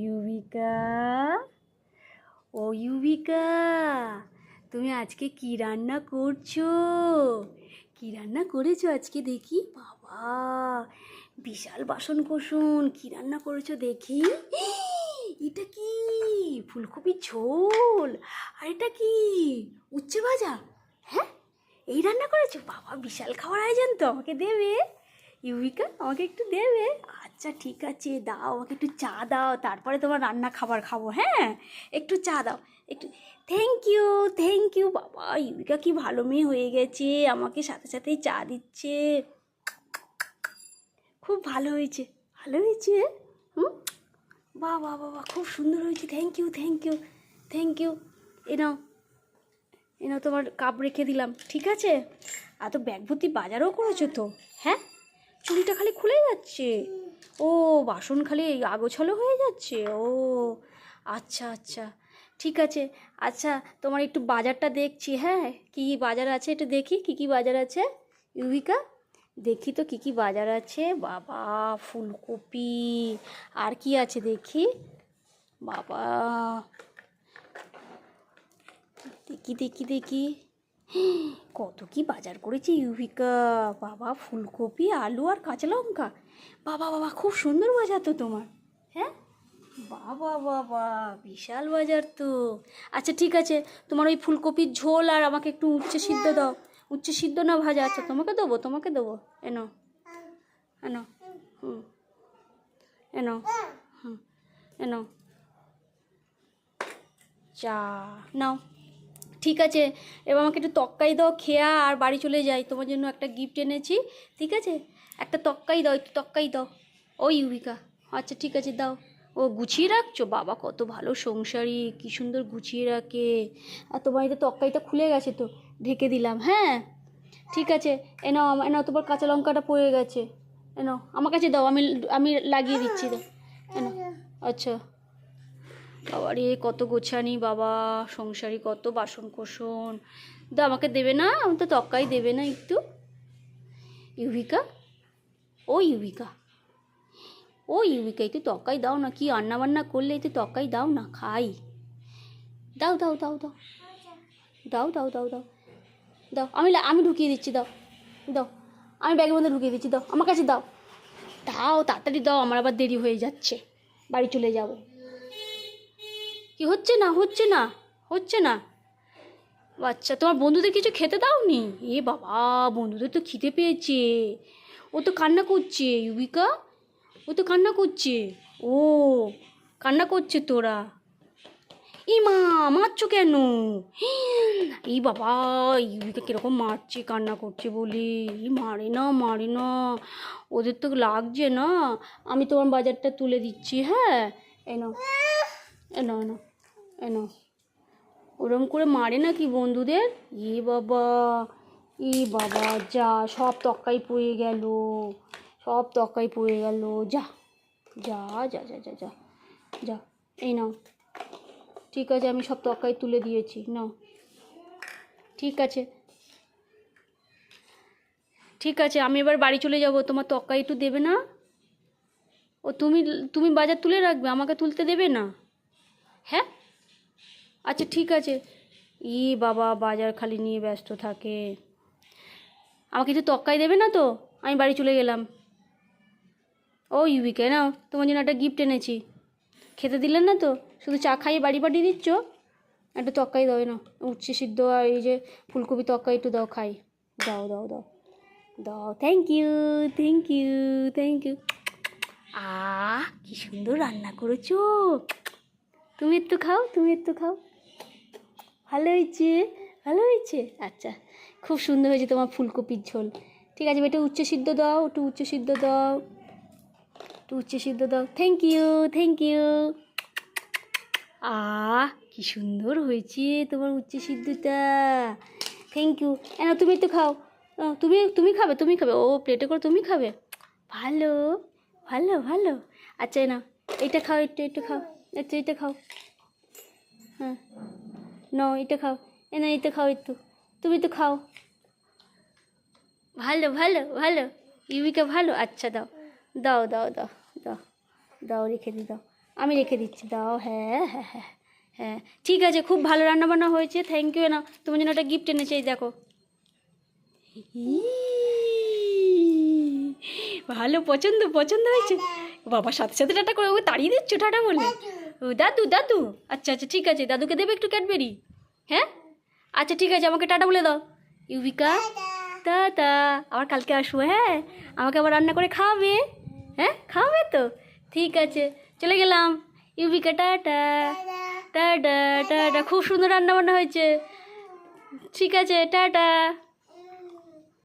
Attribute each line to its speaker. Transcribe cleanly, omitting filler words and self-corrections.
Speaker 1: ইউবিকা, ও ইউবিকা, তুমি আজকে কি রান্না করছো? কি রান্না করেছো আজকে দেখি? বাবা, বিশাল বাসন কোসন, কি রান্না করেছো দেখি? এটা কি? ফুলকপির ঝোল। আর এটা কি? উচ্ছে ভাজা। হ্যাঁ, এই রান্না করেছো? বাবা, বিশাল খাওয়ার আয়োজন তো। আমাকে দেবে ইউবিকা? আমাকে একটু দেবে? আচ্ছা ঠিক আছে, দাও আমাকে একটু চা দাও, তারপরে তোমার রান্না খাবার খাবো। হ্যাঁ, একটু চা দাও একটু। Thank you, thank you. বাবা, ইউবিকা কি ভালো মেয়ে হয়ে গেছে, আমাকে সাথে সাথেই চা দিচ্ছে। খুব ভালো হয়েছে, ভালো হয়েছে। হুম, বাহ বাহ বাবা, খুব সুন্দর হয়েছে। Thank you, thank you, thank you. এ নাও, এ নাও, তোমার কাপ রেখে দিলাম, ঠিক আছে? আর তো ব্যাগ ভর্তি বাজারও করেছো তো। হ্যাঁ, চুড়িটা খালি খুলে যাচ্ছে। ও, বাসন খালি আগোছালো হয়ে যাচ্ছে। ও আচ্ছা আচ্ছা, ঠিক আছে। আচ্ছা, তোমার একটু বাজারটা দেখছি। হ্যাঁ, কী কী বাজার আছে একটু দেখি, কী কী বাজার আছে ইউবিকা। দেখি তো কী কী বাজার আছে। বাবা, ফুলকপি। আর কি আছে দেখি? বাবা, দেখি দেখি দেখি, কত কি বাজার করেছি ইউবিকা। বাবা, ফুলকপি, আলু আর কাঁচা লঙ্কা। বাবা বাবা, খুব সুন্দর বাজার তো তোমার। হ্যাঁ, বাবা বাবা, বিশাল বাজার তো। আচ্ছা ঠিক আছে, তোমার ওই ফুলকপির ঝোল আর আমাকে একটু উচ্ছে সিদ্ধ দাও। উচ্ছে সিদ্ধ না ভাজা? আচ্ছা, তোমাকে দেবো, তোমাকে দেবো। এনো, এনো। হুম, এনো। হুম, এনো, চা নাও। ঠিক আছে, এবার আমাকে একটু তক্কাই দাও, খেয়া আর বাড়ি চলে যাই। তোমার জন্য একটা গিফট এনেছি, ঠিক আছে? একটা তক্কাই দাও, একটু তক্কাই দাও। ও ইউবিকা, আচ্ছা ঠিক আছে, দাও। ও, গুছিয়ে রাখছো? বাবা, কত ভালো সংসারী, কী সুন্দর গুছিয়ে রাখে। আর তোমার এই তো তক্কাইটা খুলে গেছে তো, ঢেকে দিলাম। হ্যাঁ, ঠিক আছে। এনাও, এনাও, তোমার কাঁচা লঙ্কাটা পড়ে গেছে। এনাও, আমার কাছে দাও, আমি আমি লাগিয়ে দিচ্ছি। দাও, এনাও। আচ্ছা, বাবা রে, কত গোছানি বাবা, সংসারী, কত বাসন কোসন। দা, আমাকে দেবে না? আমি তো তক্কাই দেবে না একটু? ইউবিকা, ও ইউবিকা, ও ইউবিকা, একটু তক্কাই দাও না। কি রান্না বান্না করলে একটু তক্কাই দাও না, খাই। দাও দাও দাও দাও, দাও দাও দাও দাও দাও, আমি আমি ঢুকিয়ে দিচ্ছি। দাও দাও, আমি ব্যাগের মধ্যে ঢুকিয়ে দিচ্ছি। দাও, আমার কাছে দাও। দাও, তাড়াতাড়ি দাও, আমার আবার দেরি হয়ে যাচ্ছে, বাড়ি চলে যাব। কি হচ্ছে না, হচ্ছে না, হচ্ছে না? আচ্ছা, তোমার বন্ধুদের কিছু খেতে দাওনি? এ বাবা, বন্ধুদের তো খিদে পেয়েছে। ও তো কান্না করছে ইউবিকা, ও তো কান্না করছে। ও, কান্না করছে তোরা? এই মা, মারছো কেন? এই বাবা, ইউবিকা কিরকম মারছে কান্না করছে বলে। এই মারে না, মারে না, ওদের তো লাগছে না। আমি তোমার বাজারটা তুলে দিচ্ছি। হ্যাঁ, এনো, এনো, এনো, এনো। ওরম করে মারে নাকি বন্ধুদের? এ বাবা, এ বাবা, যা, সব তক্কাই পড়ে গেল, সব তক্কাই পড়ে গেল। যা যা যা যা যা যা যা, এই নাও। ঠিক আছে, আমি সব তক্কাই তুলে দিয়েছি, নাও। ঠিক আছে, ঠিক আছে, আমি এবার বাড়ি চলে যাব। তোমার তক্কাই একটু দেবে না? ও, তুমি তুমি বাজার তুলে রাখবে, আমাকে তুলতে দেবে না? হ্যাঁ, আচ্ছা ঠিক আছে। ই বাবা, বাজার খালি নিয়ে ব্যস্ত থাকে। আমাকে কিছু তক্কাই দেবে না তো? আমি বাড়ি চলে গেলাম। ও ইউবিকে, নাও, তোমার জন্য একটা গিফট এনেছি। খেতে দিলেন না তো, শুধু চা খাইয়ে বাড়ি পাঠিয়ে দিচ্ছ। একটু তক্কাই দাও না, উচ্ছে সিদ্ধ আর এই যে ফুলকপি তক্কাই একটু দাও, খাই। দাও দাও দাও দাও, thank you, thank you, thank you. কি সুন্দর রান্না করেছো। তুমি একটু খাও, তুমি একটু খাও। ভালো হয়েছে, ভালো হয়েছে। আচ্ছা, খুব সুন্দর হয়েছে তোমার ফুলকপির ঝোল। ঠিক আছে, একটু উচ্চ সিদ্ধ দাও, একটু উচ্চ সিদ্ধ দাও, একটু উচ্চ সিদ্ধ দাও। Thank you, thank you. কি সুন্দর হয়েছে তোমার উচ্চ সিদ্ধটা। Thank you. না, তুমি একটু খাও। তুমি তুমি খাবে, তুমি খাবে। ও, প্লেটে করে তুমি খাবে। ভালো, ভালো, ভালো। আচ্ছা, না, এটা খাও, একটু একটু খাও, একটু এটা খাও। হ্যাঁ, নাও, এটা খাও। না, এটা খাও একটু, তুমি তো খাও। ভালো, ভালো, ভালো। ইউবিকা ভালো। আচ্ছা, দাও দাও দাও দাও দাও দাও, রেখে দি, দাও। আমি রেখে দিচ্ছি, দাও। হ্যাঁ হ্যাঁ হ্যাঁ হ্যাঁ, ঠিক আছে, খুব ভালো রান্নাবান্না হয়েছে, থ্যাংক ইউ। না, তোমার জন্য একটা গিফট এনেছি, এই দেখো। ভালো, পছন্দ পছন্দ হয়েছে। বাবার সাথে সাথে টাটা করে ওকে তাড়িয়ে দিচ্ছ টাটা বলে। ও দাদু দাদু, আচ্ছা আচ্ছা ঠিক আছে, দাদুকে দেবে একটু ক্যাডবেরি? হ্যাঁ আচ্ছা ঠিক আছে, আমাকে টাটা বলে দাও। ইউবিকা টাটা, আবার কালকে আসবো। হ্যাঁ, আমাকে আবার রান্না করে খাওয়াবে। হ্যাঁ খাওয়াবে তো, ঠিক আছে, চলে গেলাম। ইউবিকা টাটা টাটা টাটা, খুব সুন্দর রান্না বান্না হয়েছে। ঠিক আছে, টাটা।